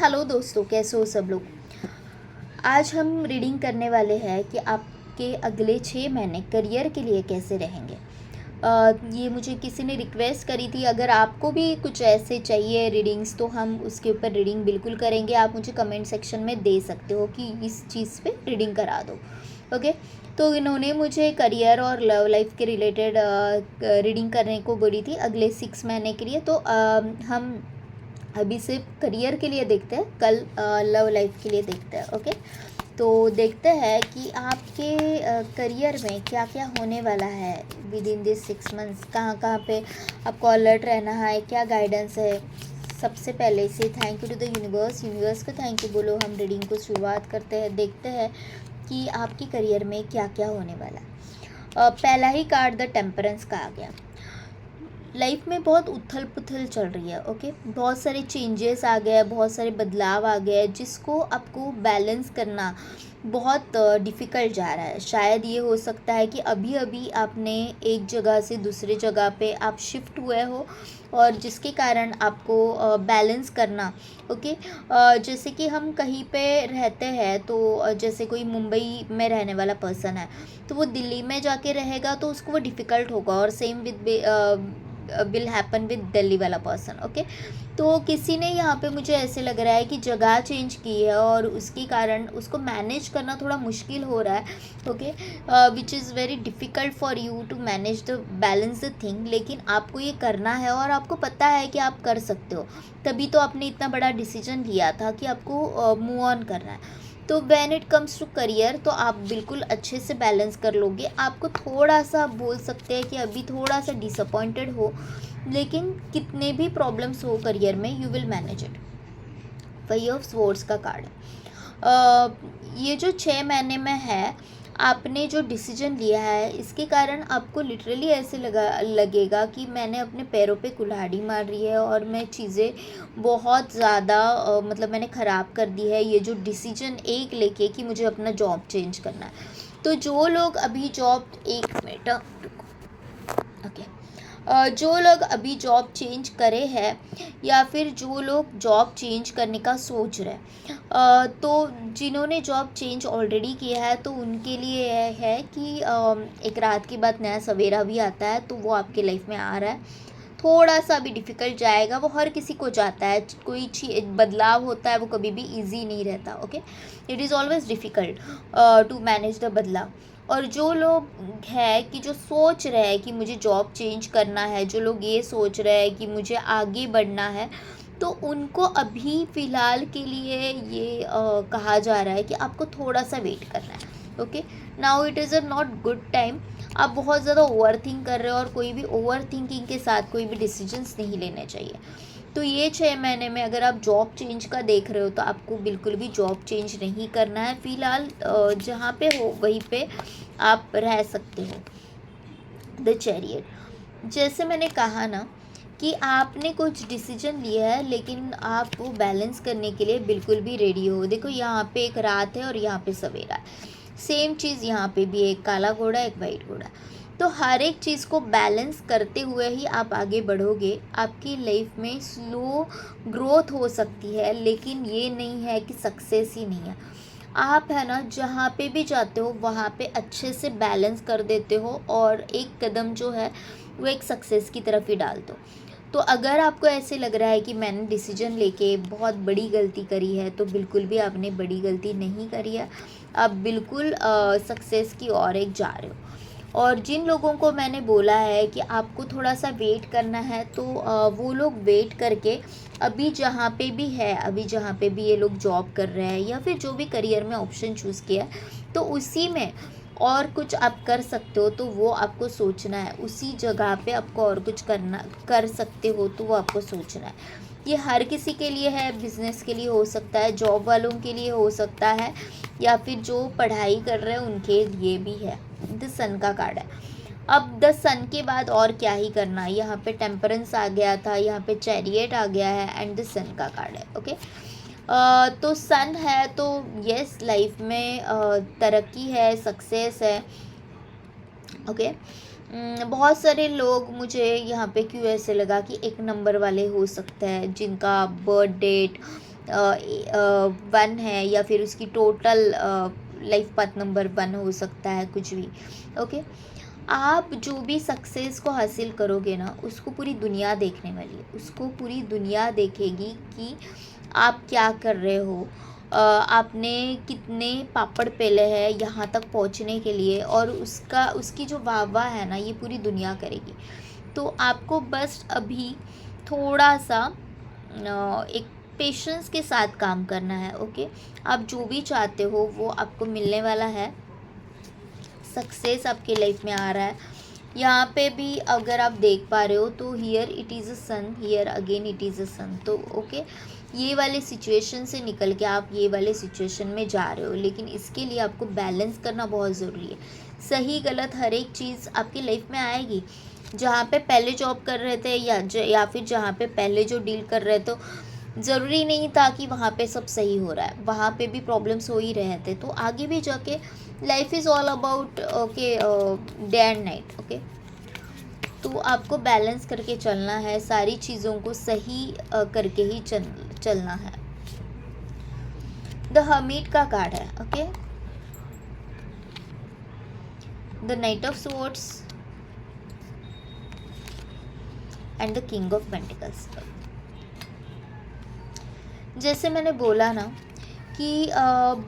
Hello दोस्तों, कैसे हो सब लोग। आज हम रीडिंग करने वाले हैं कि आपके अगले 6 महीने करियर के लिए कैसे रहेंगे। ये मुझे किसी ने रिक्वेस्ट करी थी। अगर आपको भी कुछ ऐसे चाहिए रीडिंग्स तो हम उसके ऊपर रीडिंग बिल्कुल करेंगे। आप मुझे कमेंट सेक्शन में दे सकते हो कि इस चीज़ पे रीडिंग करा दो। ओके, तो इन्होंने मुझे करियर और लव लाइफ के रिलेटेड रीडिंग करने को बोली थी अगले 6 महीने के लिए। तो हम अभी सिर्फ करियर के लिए देखते हैं, कल लव लाइफ के लिए देखते हैं। ओके, तो देखते हैं कि आपके करियर में क्या क्या होने वाला है विद इन दिस 6 मंथ्स। कहाँ कहाँ पे आपको अलर्ट रहना है, क्या गाइडेंस है। सबसे पहले से thank you to the universe को थैंक यू बोलो। हम रीडिंग को शुरुआत करते हैं, देखते हैं कि आपके करियर में क्या क्या होने वाला है। पहला ही कार्ड द टेम्परेंस का आ गया। लाइफ में बहुत उथल पुथल चल रही है। ओके, बहुत सारे चेंजेस आ गए, बहुत सारे बदलाव आ गए जिसको आपको बैलेंस करना बहुत डिफ़िकल्ट जा रहा है। शायद ये हो सकता है कि अभी अभी आपने एक जगह से दूसरे जगह पे आप शिफ्ट हुए हो और जिसके कारण आपको बैलेंस करना। ओके, जैसे कि हम कहीं पे रहते हैं तो जैसे कोई मुंबई में रहने वाला पर्सन है तो वो दिल्ली में जाके रहेगा तो उसको वो डिफ़िकल्ट होगा, और same will happen with Delhi वाला पर्सन। ओके, तो किसी ने यहाँ पे मुझे ऐसे लग रहा है कि जगह चेंज की है और उसके कारण उसको मैनेज करना थोड़ा मुश्किल हो रहा है। Okay, which is very difficult for you to manage the balance the thing. लेकिन आपको ये करना है और आपको पता है कि आप कर सकते हो, तभी तो आपने इतना बड़ा डिसीजन लिया था कि आपको मूव ऑन करना है। तो when it comes to career तो आप बिल्कुल अच्छे से बैलेंस कर लोगे। आपको थोड़ा सा बोल सकते हैं कि अभी थोड़ा सा डिसअपॉइंटेड हो, लेकिन कितने भी प्रॉब्लम्स हो करियर में you will manage it. 5 of swords का कार्ड है। ये जो 6 महीने में है, आपने जो डिसीजन लिया है इसके कारण आपको लिटरली ऐसे लगेगा कि मैंने अपने पैरों पे कुल्हाड़ी मार रही है और मैं चीज़ें बहुत ज़्यादा मतलब मैंने ख़राब कर दी है। ये जो डिसीजन एक लेके कि मुझे अपना जॉब चेंज करना है, तो जो लोग अभी जॉब, एक मिनट, ओके, जो लोग अभी जॉब चेंज करे हैं या फिर जो लोग जॉब चेंज करने का सोच रहे हैं, तो जिन्होंने जॉब चेंज ऑलरेडी किया है तो उनके लिए यह है कि एक रात के बाद नया सवेरा भी आता है, तो वो आपके लाइफ में आ रहा है। थोड़ा सा भी डिफ़िकल्ट जाएगा, वो हर किसी को जाता है। कोई बदलाव होता है वो कभी भी इजी नहीं रहता। Okay, it is always difficult to manage the बदलाव। और जो लोग हैं कि जो सोच रहे हैं कि मुझे जॉब चेंज करना है, जो लोग ये सोच रहे हैं कि मुझे आगे बढ़ना है, तो उनको अभी फ़िलहाल के लिए ये कहा जा रहा है कि आपको थोड़ा सा वेट करना है। Okay, now it is a not good time. आप बहुत ज़्यादा ओवर थिंक कर रहे हो और कोई भी ओवर थिंकिंग के साथ कोई भी डिसीजंस नहीं लेने चाहिए। तो ये 6 महीने में अगर आप जॉब चेंज का देख रहे हो तो आपको बिल्कुल भी जॉब चेंज नहीं करना है। फ़िलहाल जहाँ पे हो वहीं पे आप रह सकते हो। द चैरियट, जैसे मैंने कहा ना कि आपने कुछ डिसीजन लिया है लेकिन आप वो बैलेंस करने के लिए बिल्कुल भी रेडी हो। देखो, यहाँ पे एक रात है और यहाँ पे सवेरा है। सेम चीज़ यहाँ पे भी, एक काला घोड़ा एक वाइट घोड़ा। तो हर एक चीज़ को बैलेंस करते हुए ही आप आगे बढ़ोगे। आपकी लाइफ में स्लो ग्रोथ हो सकती है, लेकिन ये नहीं है कि सक्सेस ही नहीं है। आप है ना, जहाँ पे भी जाते हो वहाँ पे अच्छे से बैलेंस कर देते हो और एक कदम जो है वो एक सक्सेस की तरफ ही डाल दो। तो अगर आपको ऐसे लग रहा है कि मैंने डिसीजन लेके बहुत बड़ी गलती करी है, तो बिल्कुल भी आपने बड़ी गलती नहीं करी है। आप बिल्कुल सक्सेस की ओर एक जा रहे हो। और जिन लोगों को मैंने बोला है कि आपको थोड़ा सा वेट करना है, तो वो लोग वेट करके अभी जहाँ पे भी है, अभी जहाँ पे भी ये लोग जॉब कर रहे हैं या फिर जो भी करियर में ऑप्शन चूज़ किया है, तो उसी में और कुछ आप कर सकते हो तो वो आपको सोचना है। उसी जगह पे आपको और कुछ करना कर सकते हो तो वो आपको सोचना है। ये हर किसी के लिए है, बिजनेस के लिए हो सकता है, जॉब वालों के लिए हो सकता है, या फिर जो पढ़ाई कर रहे हैं उनके लिए भी है। द सन का कार्ड है। अब द सन के बाद और क्या ही करना, यहाँ पे टेम्परेंस आ गया था, यहाँ पे चैरियट आ गया है एंड द सन का कार्ड है। ओके, तो सन है तो यस, लाइफ में तरक्की है, सक्सेस है। ओके, बहुत सारे लोग, मुझे यहाँ पे क्यों ऐसे लगा कि 1 नंबर वाले हो सकते हैं जिनका बर्थ डेट वन है, या फिर उसकी टोटल लाइफ पाथ नंबर 1 हो सकता है, कुछ भी। ओके, आप जो भी सक्सेस को हासिल करोगे ना, उसको पूरी दुनिया देखने वाली है, उसको पूरी दुनिया देखेगी कि आप क्या कर रहे हो, आपने कितने पापड़ पेले हैं यहाँ तक पहुँचने के लिए, और उसकी जो वाह है ना, ये पूरी दुनिया करेगी। तो आपको बस अभी थोड़ा सा एक पेशेंस के साथ काम करना है। ओके, आप जो भी चाहते हो वो आपको मिलने वाला है, सक्सेस आपके लाइफ में आ रहा है। यहाँ पे भी अगर आप देख पा रहे हो तो here it is a sun, here again it is a sun. तो ओके, ये वाले सिचुएशन से निकल के आप ये वाले सिचुएशन में जा रहे हो, लेकिन इसके लिए आपको बैलेंस करना बहुत ज़रूरी है। सही गलत हर एक चीज़ आपकी लाइफ में आएगी। जहाँ पे पहले जॉब कर रहे थे या फिर जहाँ पे पहले जो डील कर रहे थे, ज़रूरी नहीं था कि वहाँ पे सब सही हो रहा है, वहाँ पे भी प्रॉब्लम्स हो ही रहे थे। तो आगे भी जाके life is all about okay day and night. Okay, तो आपको बैलेंस करके चलना है, सारी चीज़ों को सही करके ही चलना है। द हर्मिट का कार्ड है। Okay, the night of swords and the king of pentacles. जैसे मैंने बोला ना कि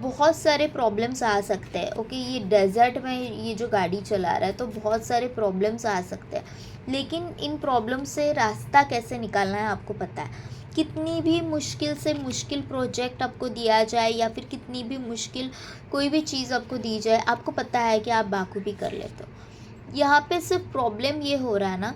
बहुत सारे प्रॉब्लम्स आ सकते हैं। ओके, ये डेजर्ट में ये जो गाड़ी चला रहा है तो बहुत सारे प्रॉब्लम्स आ सकते हैं, लेकिन इन प्रॉब्लम से रास्ता कैसे निकालना है आपको पता है। कितनी भी मुश्किल से मुश्किल प्रोजेक्ट आपको दिया जाए, या फिर कितनी भी मुश्किल कोई भी चीज़ आपको दी जाए, आपको पता है कि आप बाखूबी कर लेते हो। यहाँ पे सिर्फ प्रॉब्लम ये हो रहा है ना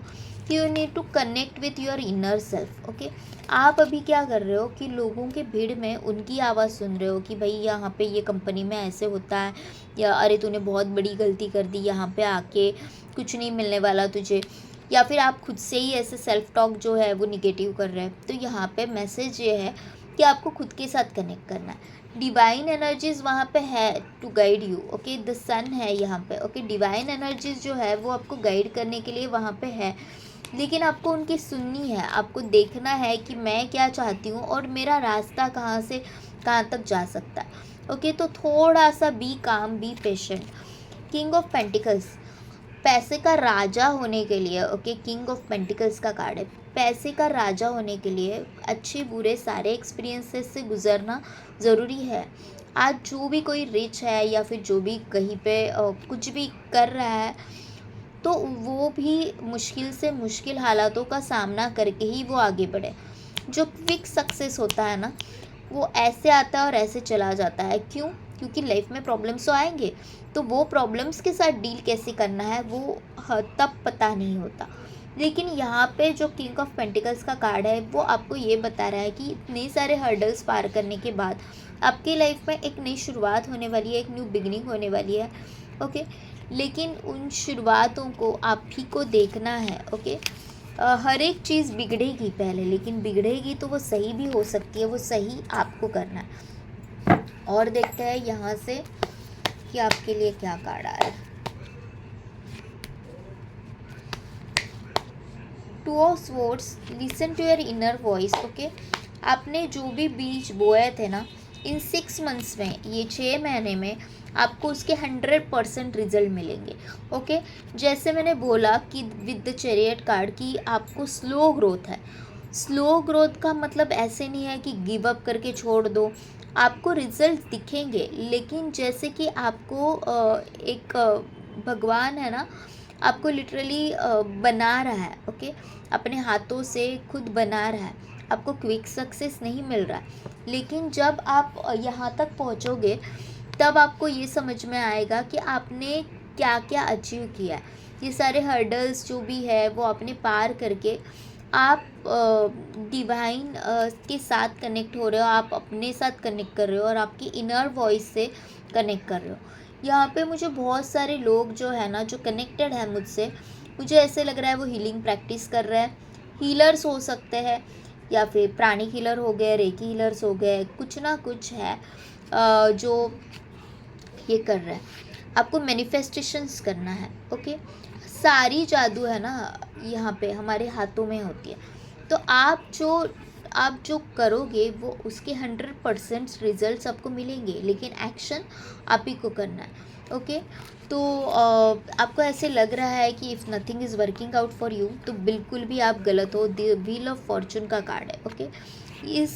कि you need to connect with your inner self. Okay, आप अभी क्या कर रहे हो कि लोगों के भीड़ में उनकी आवाज़ सुन रहे हो कि भाई यहाँ पे ये कंपनी में ऐसे होता है, या अरे तूने बहुत बड़ी गलती कर दी, यहाँ पे आके कुछ नहीं मिलने वाला तुझे, या फिर आप खुद से ही ऐसे सेल्फ टॉक जो है वो निगेटिव कर रहे हैं। तो यहाँ पे मैसेज ये है कि आपको खुद के साथ कनेक्ट करना है। डिवाइन एनर्जीज़ वहाँ पे है to guide you. Okay, the sun है यहाँ पे। ओके, डिवाइन एनर्जीज़ जो है वो आपको गाइड करने के लिए वहाँ पे है, लेकिन आपको उनकी सुननी है। आपको देखना है कि मैं क्या चाहती हूँ और मेरा रास्ता कहाँ से कहाँ तक जा सकता है। ओके, तो थोड़ा सा बी काम, be patient. King of pentacles, पैसे का राजा होने के लिए, ओके, किंग ऑफ पेंटिकल्स का कार्ड है। पैसे का राजा होने के लिए अच्छे बुरे सारे एक्सपीरियंसेस से गुजरना ज़रूरी है। आज जो भी कोई रिच है या फिर जो भी कहीं पे कुछ भी कर रहा है, तो वो भी मुश्किल से मुश्किल हालातों का सामना करके ही वो आगे बढ़े। जो क्विक सक्सेस होता है ना, वो ऐसे आता है और ऐसे चला जाता है। क्यों? क्योंकि लाइफ में प्रॉब्लम्स तो आएंगे, तो वो प्रॉब्लम्स के साथ डील कैसे करना है वो तब पता नहीं होता। लेकिन यहाँ पे जो किंग ऑफ पेंटिकल्स का कार्ड है वो आपको ये बता रहा है कि इतने सारे हर्डल्स पार करने के बाद आपकी लाइफ में एक नई शुरुआत होने वाली है, एक न्यू बिगिनिंग होने वाली है। ओके, लेकिन उन शुरुआतों को आप ही को देखना है। ओके, हर एक चीज़ बिगड़ेगी पहले, लेकिन बिगड़ेगी तो वो सही भी हो सकती है, वो सही आपको करना है। और देखते हैं यहाँ से कि आपके लिए क्या कार्ड आ रहा है। Two of swords, listen to your inner voice. Okay, आपने जो भी बीज बोए थे ना, इन 6 मंथ्स में, ये 6 महीने में आपको उसके 100% रिजल्ट मिलेंगे। ओके, जैसे मैंने बोला कि विद द चैरियट कार्ड की आपको स्लो ग्रोथ है। स्लो ग्रोथ का मतलब ऐसे नहीं है कि गिव अप करके छोड़ दो, आपको रिजल्ट दिखेंगे, लेकिन जैसे कि आपको एक भगवान है ना, आपको लिटरली बना रहा है। ओके, अपने हाथों से खुद बना रहा है, आपको क्विक सक्सेस नहीं मिल रहा है, लेकिन जब आप यहाँ तक पहुँचोगे तब आपको ये समझ में आएगा कि आपने क्या क्या अचीव किया है। ये सारे हर्डल्स जो भी है वो आपने पार करके आप डिवाइन के साथ कनेक्ट हो रहे हो, आप अपने साथ कनेक्ट कर रहे हो और आपकी इनर वॉइस से कनेक्ट कर रहे हो। यहाँ पे मुझे बहुत सारे लोग जो है ना, जो कनेक्टेड है मुझसे, मुझे ऐसे लग रहा है वो हीलिंग प्रैक्टिस कर रहे हैं। हीलर्स हो सकते हैं, या फिर प्राणिक हीलर हो गए, रेकी हीलर्स हो गए, कुछ ना कुछ है जो ये कर रहा है। आपको मैनिफेस्टेशंस करना है। ओके, सारी जादू है ना यहाँ पे हमारे हाथों में होती है। तो आप जो आप जो करोगे वो उसके 100% रिजल्ट्स आपको मिलेंगे, लेकिन एक्शन आप ही को करना है। ओके, तो आपको ऐसे लग रहा है कि if nothing is working out for you, तो बिल्कुल भी आप गलत हो। द व्हील ऑफ फॉर्चून का कार्ड है। ओके, इस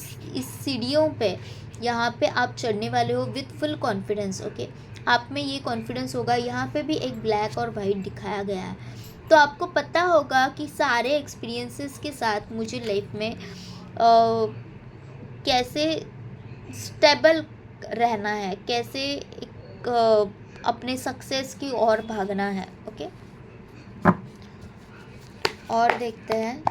सीढ़ियों पे यहाँ पे आप चढ़ने वाले हो विथ फुल कॉन्फिडेंस। ओके, आप में ये कॉन्फिडेंस होगा। यहाँ पे भी एक ब्लैक और वाइट दिखाया गया है, तो आपको पता होगा कि सारे एक्सपीरियंसेस के साथ मुझे लाइफ में कैसे स्टेबल रहना है, कैसे एक अपने सक्सेस की ओर भागना है। ओके, और देखते हैं।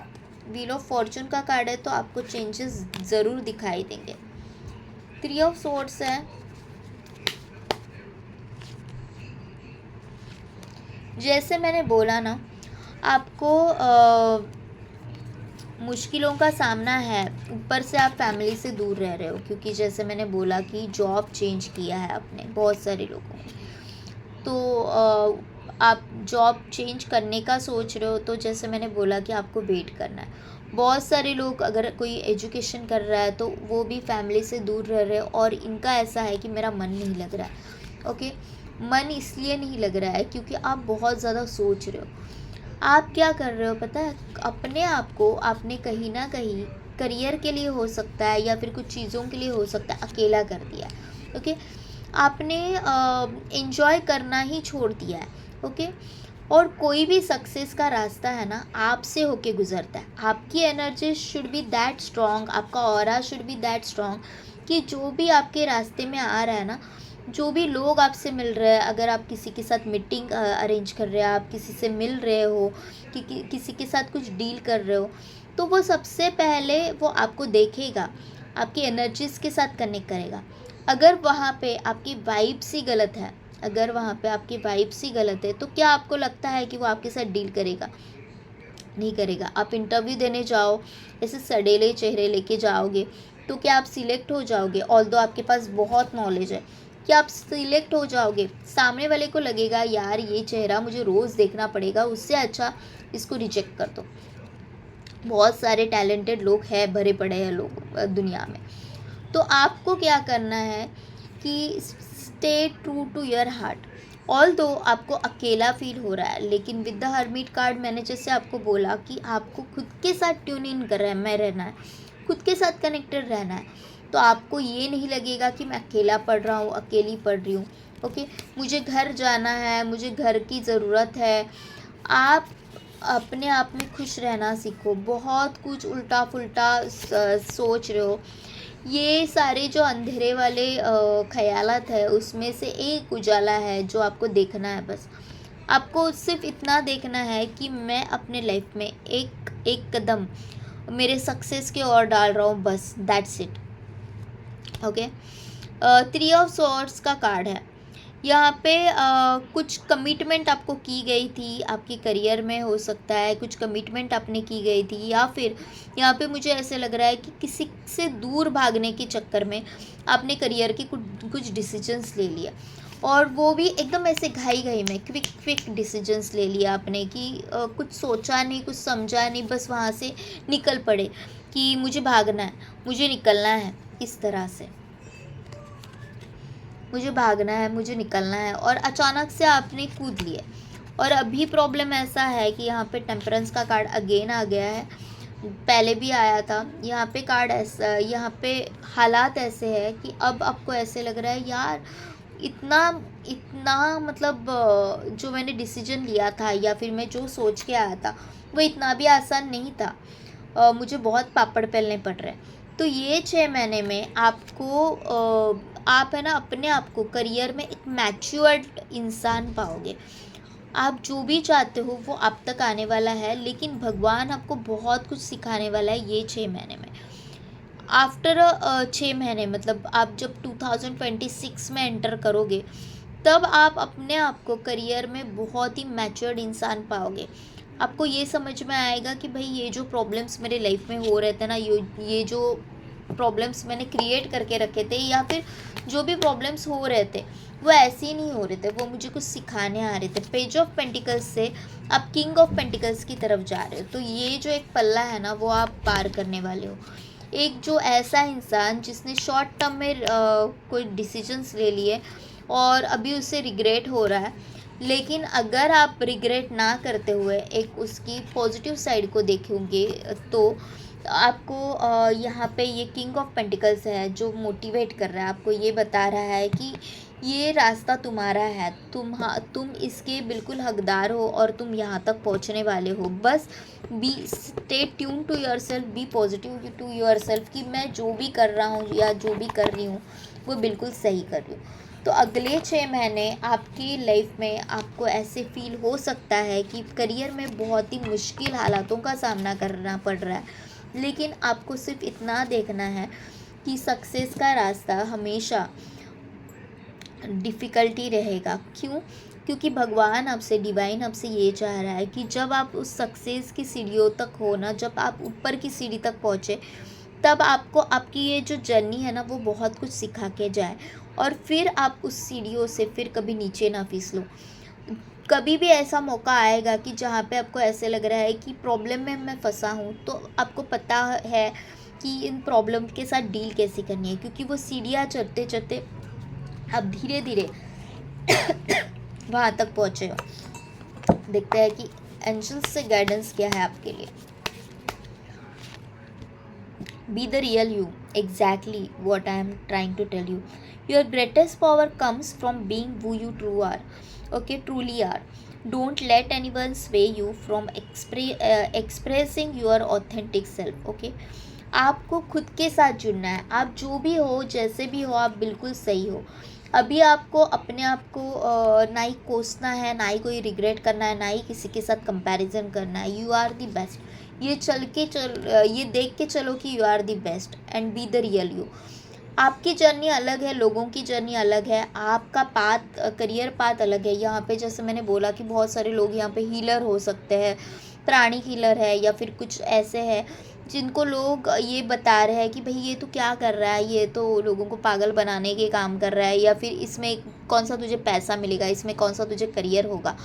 व्हील ऑफ फॉर्चून का कार्ड है, तो आपको चेंजेस ज़रूर दिखाई देंगे। 3 ऑफ सोर्ड्स है। जैसे मैंने बोला ना, आपको मुश्किलों का सामना है। ऊपर से आप फैमिली से दूर रह रहे हो, क्योंकि जैसे मैंने बोला कि जॉब चेंज किया है आपने, बहुत सारे लोगों ने। तो आप जॉब चेंज करने का सोच रहे हो, तो जैसे मैंने बोला कि आपको वेट करना है। बहुत सारे लोग, अगर कोई एजुकेशन कर रहा है, तो वो भी फैमिली से दूर रह रहे हैं, और इनका ऐसा है कि मेरा मन नहीं लग रहा है। ओके, मन इसलिए नहीं लग रहा है क्योंकि आप बहुत ज़्यादा सोच रहे हो। आप क्या कर रहे हो पता है? अपने आप को आपने कहीं ना कहीं करियर के लिए हो सकता है, या फिर कुछ चीज़ों के लिए हो सकता है, अकेला कर दिया है। ओके, आपने एंजॉय करना ही छोड़ दिया है। ओके, और कोई भी सक्सेस का रास्ता है ना, आपसे होके गुजरता है। आपकी energy should be that strong, आपका aura should be that strong, कि जो भी आपके रास्ते में आ रहा है ना, जो भी लोग आपसे मिल रहे हैं, अगर आप किसी के साथ मीटिंग अरेंज कर रहे हैं, आप किसी से मिल रहे हो, किसी के साथ कुछ डील कर रहे हो, तो वो सबसे पहले वो आपको देखेगा, आपकी एनर्जीज के साथ कनेक्ट करेगा। अगर वहाँ पे आपकी वाइब्स ही गलत है, अगर वहाँ पे आपकी वाइब्स ही गलत है, तो क्या आपको लगता है कि वो आपके साथ डील करेगा? नहीं करेगा। आप इंटरव्यू देने जाओ, ऐसे सडेले चेहरे लेके जाओगे, तो क्या आप सिलेक्ट हो जाओगे? ऑल्दो आपके पास बहुत नॉलेज है, क्या आप सिलेक्ट हो जाओगे? सामने वाले को लगेगा यार ये चेहरा मुझे रोज़ देखना पड़ेगा, उससे अच्छा इसको रिजेक्ट कर दो। बहुत सारे टैलेंटेड लोग हैं, भरे पड़े हैं लोग दुनिया में। तो आपको क्या करना है कि stay true to your heart. Although आपको अकेला फील हो रहा है, लेकिन विद द हर्मिट कार्ड मैंने जैसे आपको बोला कि आपको खुद के साथ ट्यून इन कर रहा है, मैं रहना है, खुद के साथ कनेक्टेड रहना है। तो आपको ये नहीं लगेगा कि मैं अकेला पढ़ रहा हूँ, अकेली पढ़ रही हूँ। ओके, मुझे घर जाना है, मुझे घर की ज़रूरत है। आप अपने आप में खुश रहना सीखो। बहुत कुछ उल्टा फुल्टा सोच रहे हो। ये सारे जो अंधेरे वाले ख़यालात है, उसमें से एक उजाला है जो आपको देखना है। बस आपको सिर्फ इतना देखना है कि मैं अपने लाइफ में एक एक कदम मेरे सक्सेस की ओर डाल रहा हूँ, बस that's it. Okay, 3 of swords का कार्ड है। यहाँ पे कुछ कमिटमेंट आपको की गई थी, आपके करियर में हो सकता है कुछ कमिटमेंट आपने की गई थी, या फिर यहाँ पे मुझे ऐसे लग रहा है कि किसी से दूर भागने के चक्कर में आपने करियर के कुछ डिसीजंस ले लिया, और वो भी एकदम ऐसे घाई घाई में क्विक डिसीजंस ले लिया आपने, कि कुछ सोचा नहीं, कुछ समझा नहीं, बस वहाँ से निकल पड़े कि मुझे भागना है, मुझे निकलना है, इस तरह से मुझे भागना है, मुझे निकलना है, और अचानक से आपने कूद लिए। और अभी प्रॉब्लम ऐसा है कि यहाँ पे टेम्परेंस का कार्ड अगेन आ गया है, पहले भी आया था। यहाँ पे कार्ड ऐसा, यहाँ पे हालात ऐसे है कि अब आपको ऐसे लग रहा है यार इतना इतना मतलब जो मैंने डिसीजन लिया था, या फिर मैं जो सोच के आया था, वो इतना भी आसान नहीं था। मुझे बहुत पापड़ बेलने पड़ रहे हैं। तो ये 6 महीने में आपको आप है ना अपने आप को करियर में एक मैच्योर्ड इंसान पाओगे। आप जो भी चाहते हो वो आप तक आने वाला है, लेकिन भगवान आपको बहुत कुछ सिखाने वाला है ये 6 महीने में। आफ्टर 6 महीने मतलब आप जब 2026 में एंटर करोगे, तब आप अपने आप को करियर में बहुत ही मैच्योर्ड इंसान पाओगे। आपको ये समझ में आएगा कि भाई ये जो प्रॉब्लम्स मेरे लाइफ में हो रहे थे ना, ये जो प्रॉब्लम्स मैंने क्रिएट करके रखे थे, या फिर जो भी प्रॉब्लम्स हो रहे थे, वो ऐसे ही नहीं हो रहे थे, वो मुझे कुछ सिखाने आ रहे थे। पेज ऑफ पेंटिकल्स से आप किंग ऑफ पेंटिकल्स की तरफ जा रहे हो। तो ये जो एक पल्ला है ना, वो आप पार करने वाले हो। एक जो ऐसा इंसान जिसने शॉर्ट टर्म में कोई डिसीजंस ले लिए और अभी उसे रिग्रेट हो रहा है, लेकिन अगर आप रिग्रेट ना करते हुए एक उसकी पॉजिटिव साइड को देखेंगे तो आपको यहाँ पे ये किंग ऑफ पेंटिकल्स है जो मोटिवेट कर रहा है, आपको ये बता रहा है कि ये रास्ता तुम्हारा है, तुम इसके बिल्कुल हकदार हो और तुम यहाँ तक पहुँचने वाले हो। बस be stay tune to yourself, be positive to yourself कि मैं जो भी कर रहा हूँ या जो भी कर रही हूँ वो बिल्कुल सही कर रही हूँ। तो अगले 6 महीने आपकी लाइफ में आपको ऐसे फील हो सकता है कि करियर में बहुत ही मुश्किल हालातों का सामना करना पड़ रहा है, लेकिन आपको सिर्फ इतना देखना है कि सक्सेस का रास्ता हमेशा डिफ़िकल्टी रहेगा। क्यों? क्योंकि भगवान आपसे, डिवाइन आपसे ये चाह रहा है कि जब आप उस सक्सेस की सीढ़ियों तक हो ना, जब आप ऊपर की सीढ़ी तक पहुँचे, तब आपको आपकी ये जो जर्नी है ना वो बहुत कुछ सिखा के जाए और फिर आप उस सीढ़ियों से फिर कभी नीचे ना फिसलो। कभी भी ऐसा मौका आएगा कि जहाँ पे आपको ऐसे लग रहा है कि प्रॉब्लम में मैं फंसा हूँ, तो आपको पता है कि इन प्रॉब्लम के साथ डील कैसे करनी है, क्योंकि वो सीढ़ियाँ चढ़ते चढ़ते आप धीरे धीरे वहाँ तक पहुँचे हो। देखते हैं कि एंजल्स से गाइडेंस क्या है आपके लिए। Be the real you, exactly what I am trying to tell you. Your greatest power comes from being who you truly are. Don't let anyone sway you from expressing your authentic self. Okay, आपको खुद के साथ जुड़ना है। आप जो भी हो, जैसे भी हो, आप बिल्कुल सही हो। अभी आपको अपने आप को ना ही कोसना है, ना ही कोई रिग्रेट करना है, ना ही किसी के साथ कंपैरिजन करना है। You are the best. ये देख के चलो कि you are the best and be the real you. आपकी जर्नी अलग है, लोगों की जर्नी अलग है, आपका करियर पाथ अलग है। यहाँ पे जैसे मैंने बोला कि बहुत सारे लोग यहाँ पे हीलर हो सकते हैं, प्राणी हीलर है, या फिर कुछ ऐसे है जिनको लोग ये बता रहे हैं कि भाई ये तो क्या कर रहा है, ये तो लोगों को पागल बनाने के काम कर रहा है, या फिर इसमें कौन सा तुझे पैसा मिलेगा, इसमें कौन सा तुझे करियर होगा।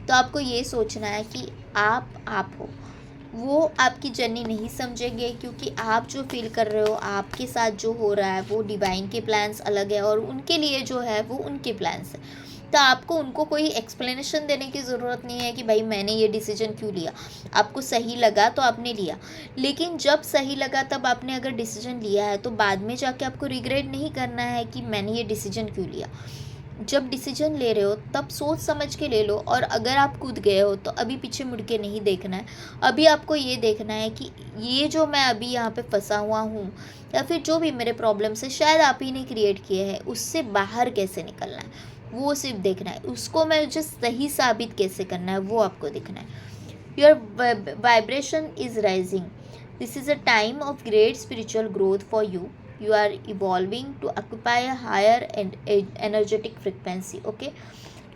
तो आपको ये सोचना है कि आप हो। वो आपकी जर्नी नहीं समझेंगे, क्योंकि आप जो फील कर रहे हो, आपके साथ जो हो रहा है वो डिवाइन के प्लान्स अलग है और उनके लिए जो है वो उनके प्लान्स है। तो आपको उनको कोई एक्सप्लेनेशन देने की ज़रूरत नहीं है कि भाई मैंने ये डिसीजन क्यों लिया। आपको सही लगा तो आपने लिया, लेकिन जब सही लगा तब आपने अगर डिसीजन लिया है तो बाद में जाके आपको रिग्रेट नहीं करना है कि मैंने ये डिसीजन क्यों लिया। जब डिसीजन ले रहे हो तब सोच समझ के ले लो, और अगर आप कूद गए हो तो अभी पीछे मुड़ के नहीं देखना है। अभी आपको ये देखना है कि ये जो मैं अभी यहाँ पे फंसा हुआ हूँ, या फिर जो भी मेरे प्रॉब्लम्स है शायद आप ही ने क्रिएट किए हैं, उससे बाहर कैसे निकलना है वो सिर्फ देखना है। उसको मैं मुझे सही साबित कैसे करना है वो आपको देखना है। Your vibration is rising. This is a time of great spiritual growth for you. You are evolving to occupy a higher and energetic frequency. Okay,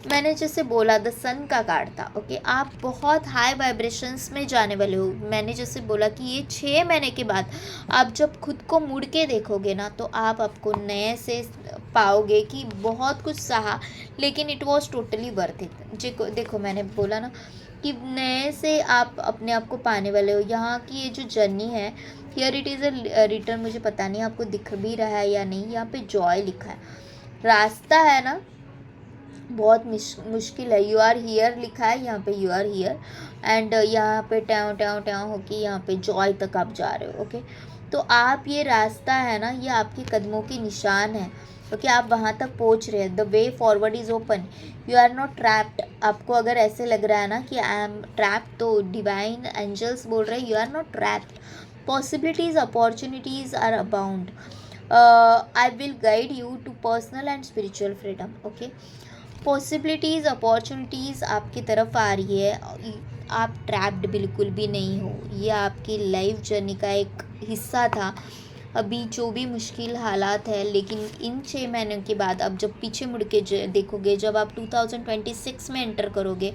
मैंने जैसे बोला द सन का कार्ड था। ओके, आप बहुत हाई वाइब्रेशंस में जाने वाले हो। मैंने जैसे बोला कि ये 6 महीने के बाद आप जब खुद को मुड़ के देखोगे ना, तो आप आपको नए से पाओगे कि बहुत कुछ सहा, लेकिन it was totally worth it. देखो मैंने बोला ना कि नए से आप अपने आप को पाने वाले हो। यहाँ की ये जो जर्नी है, here it is a return, मुझे पता नहीं आपको दिख भी रहा है या नहीं, यहाँ पे जॉय लिखा है। रास्ता है ना बहुत मुश्किल है। यू आर हियर लिखा है यहाँ पे, यू आर हियर, एंड यहाँ पे ट्याव ट्याव ट्याव होके यहाँ पे जॉय तक आप जा रहे हो। ओके, तो आप ये रास्ता है ना, ये आपके कदमों के निशान है, क्योंकि आप वहाँ तक पहुँच रहे हैं। The way forward is open, you are not trapped. आपको अगर ऐसे लग रहा है ना कि आई एम ट्रैप्ड, तो डिवाइन एंजल्स बोल रहे हैं you are not trapped. Possibilities, opportunities are abound. I will guide you to personal and spiritual freedom. Okay, possibilities, opportunities आपकी तरफ आ रही है। आप ट्रैप्ड बिल्कुल भी नहीं हो। ये आपकी लाइफ जर्नी का एक हिस्सा था। अभी जो भी मुश्किल हालात है, लेकिन इन 6 महीनों के बाद अब जब पीछे मुड़ के देखोगे, जब आप 2026 में एंटर करोगे,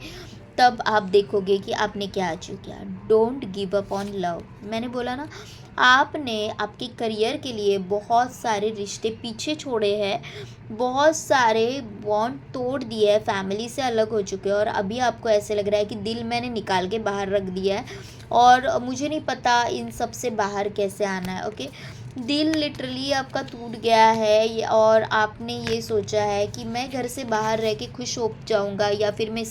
तब आप देखोगे कि आपने क्या अचीव किया। Don't give up on love. मैंने बोला ना, आपने आपके करियर के लिए बहुत सारे रिश्ते पीछे छोड़े हैं, बहुत सारे बॉन्ड तोड़ दिए हैं, फैमिली से अलग हो चुके हैं और अभी आपको ऐसे लग रहा है कि दिल मैंने निकाल के बाहर रख दिया है और मुझे नहीं पता इन सब से बाहर कैसे आना है। ओके, दिल लिटरली आपका टूट गया है और आपने ये सोचा है कि मैं घर से बाहर रह के खुश हो जाऊंगा या फिर मैं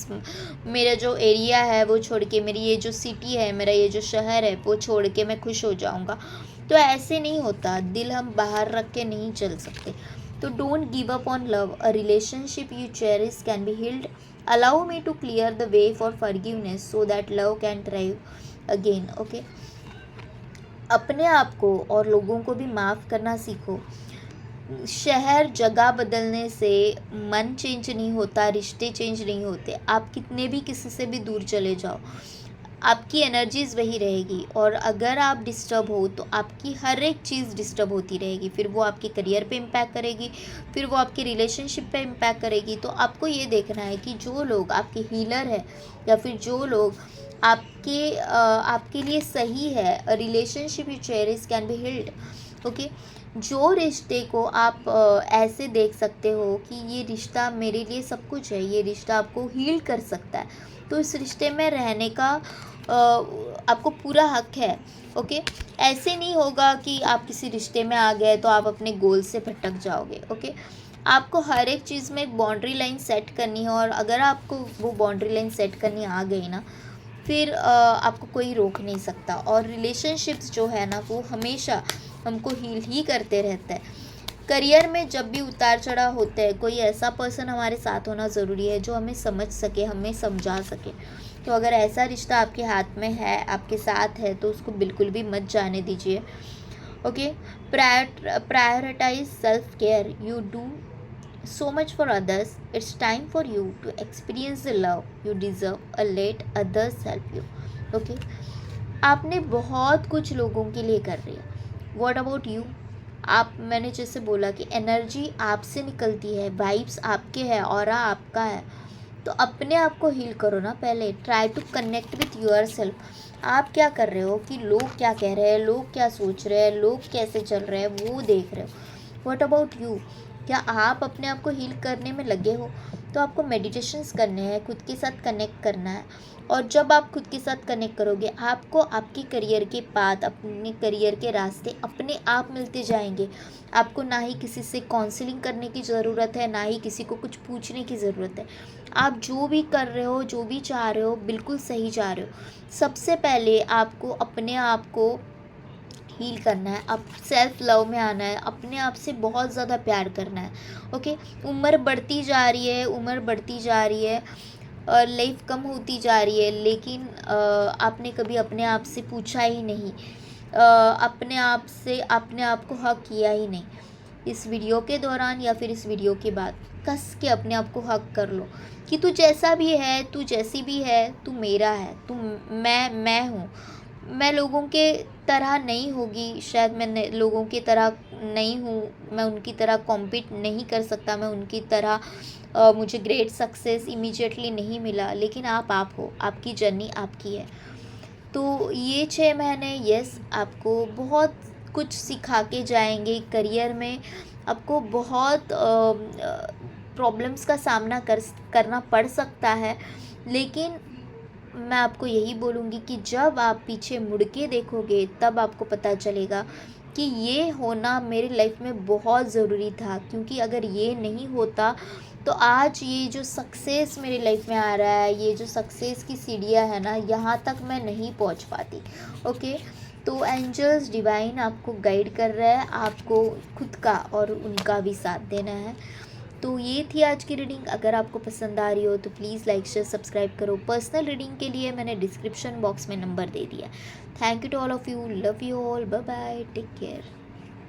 मेरा जो एरिया है वो छोड़ के, मेरी ये जो सिटी है, मेरा ये जो शहर है वो छोड़ के मैं खुश हो जाऊंगा। तो ऐसे नहीं होता, दिल हम बाहर रख के नहीं चल सकते। तो don't give up on love, a relationship you cherish can be healed. Allow me to clear the way for forgiveness so that love can thrive again. Okay, अपने आप को और लोगों को भी माफ़ करना सीखो। शहर जगह बदलने से मन चेंज नहीं होता, रिश्ते चेंज नहीं होते। आप कितने भी किसी से भी दूर चले जाओ, आपकी एनर्जीज़ वही रहेगी और अगर आप डिस्टर्ब हो तो आपकी हर एक चीज़ डिस्टर्ब होती रहेगी। फिर वो आपके करियर पे इम्पैक्ट करेगी, फिर वो आपके रिलेशनशिप पे इम्पैक्ट करेगी। तो आपको ये देखना है कि जो लोग आपके हीलर है या फिर जो लोग आपके लिए सही है, relationship you cherish can be heeled. Okay, जो रिश्ते को आप ऐसे देख सकते हो कि ये रिश्ता मेरे लिए सब कुछ है, ये रिश्ता आपको हील कर सकता है, तो इस रिश्ते में रहने का आपको पूरा हक है। ओके, ऐसे नहीं होगा कि आप किसी रिश्ते में आ गए तो आप अपने गोल से भटक जाओगे। ओके, आपको हर एक चीज़ में एक बाउंड्री लाइन सेट करनी है और अगर आपको वो बाउंड्री लाइन सेट करनी आ गई ना, फिर आपको कोई रोक नहीं सकता। और रिलेशनशिप्स जो है ना वो हमेशा हमको हील ही करते रहता है। करियर में जब भी उतार चढ़ाव होते हैं, कोई ऐसा पर्सन हमारे साथ होना ज़रूरी है जो हमें समझ सके, हमें समझा सके। तो अगर ऐसा रिश्ता आपके हाथ में है, आपके साथ है, तो उसको बिल्कुल भी मत जाने दीजिए। Okay, prioritise self care, you do so much for others, it's time for you to experience the love you deserve, or let others help you. Okay, आपने बहुत कुछ लोगों के लिए कर रही है। What about you? आप, मैंने जैसे बोला कि एनर्जी आपसे निकलती है, वाइब्स आपके हैं, ऑरा आपका है, तो अपने आप को हील करो ना पहले। Try to connect with yourself. आप क्या कर रहे हो कि लोग क्या कह रहे हैं, लोग क्या सोच रहे हैं, लोग कैसे चल रहे हैं, वो देख रहे हो। What about you? क्या आप अपने आप को हील करने में लगे हो? तो आपको मेडिटेशंस करने हैं, खुद के साथ कनेक्ट करना है और जब आप खुद के साथ कनेक्ट करोगे, आपको आपके करियर के पाथ, अपने करियर के रास्ते अपने आप मिलते जाएंगे। आपको ना ही किसी से काउंसलिंग करने की ज़रूरत है, ना ही किसी को कुछ पूछने की ज़रूरत है। आप जो भी कर रहे हो, जो भी चाह रहे हो, बिल्कुल सही जा रहे हो। सबसे पहले आपको अपने आप को हील करना है, अब सेल्फ लव में आना है, अपने आप से बहुत ज़्यादा प्यार करना है। ओके, उम्र बढ़ती जा रही है, उम्र बढ़ती जा रही है और लाइफ कम होती जा रही है, लेकिन आपने कभी अपने आप से पूछा ही नहीं, अपने आप से अपने आप को हक किया ही नहीं। इस वीडियो के दौरान या फिर इस वीडियो के बाद कस के अपने आप को हक कर लो कि तू जैसा भी है, तू जैसी भी है, तू मेरा है, तू मैं हूँ। मैं लोगों के तरह नहीं होगी, शायद मैं लोगों की तरह नहीं हूँ, मैं उनकी तरह कॉम्पीट नहीं कर सकता, मैं उनकी तरह मुझे ग्रेट सक्सेस इमीडिएटली नहीं मिला, लेकिन आप हो, आपकी जर्नी आपकी है। तो ये 6 महीने यस आपको बहुत कुछ सिखा के जाएंगे। करियर में आपको बहुत प्रॉब्लम्स का सामना करना पड़ सकता है, लेकिन मैं आपको यही बोलूँगी कि जब आप पीछे मुड़ के देखोगे तब आपको पता चलेगा कि ये होना मेरी लाइफ में बहुत ज़रूरी था, क्योंकि अगर ये नहीं होता तो आज ये जो सक्सेस मेरी लाइफ में आ रहा है, ये जो सक्सेस की सीढ़ियाँ है ना, यहाँ तक मैं नहीं पहुँच पाती। ओके, तो एंजल्स डिवाइन आपको गाइड कर रहा है, आपको खुद का और उनका भी साथ देना है। तो ये थी आज की रीडिंग। अगर आपको पसंद आ रही हो तो प्लीज़ लाइक शेयर सब्सक्राइब करो। पर्सनल रीडिंग के लिए मैंने डिस्क्रिप्शन बॉक्स में नंबर दे दिया। Thank you to all of you, love you all, bye bye, take care.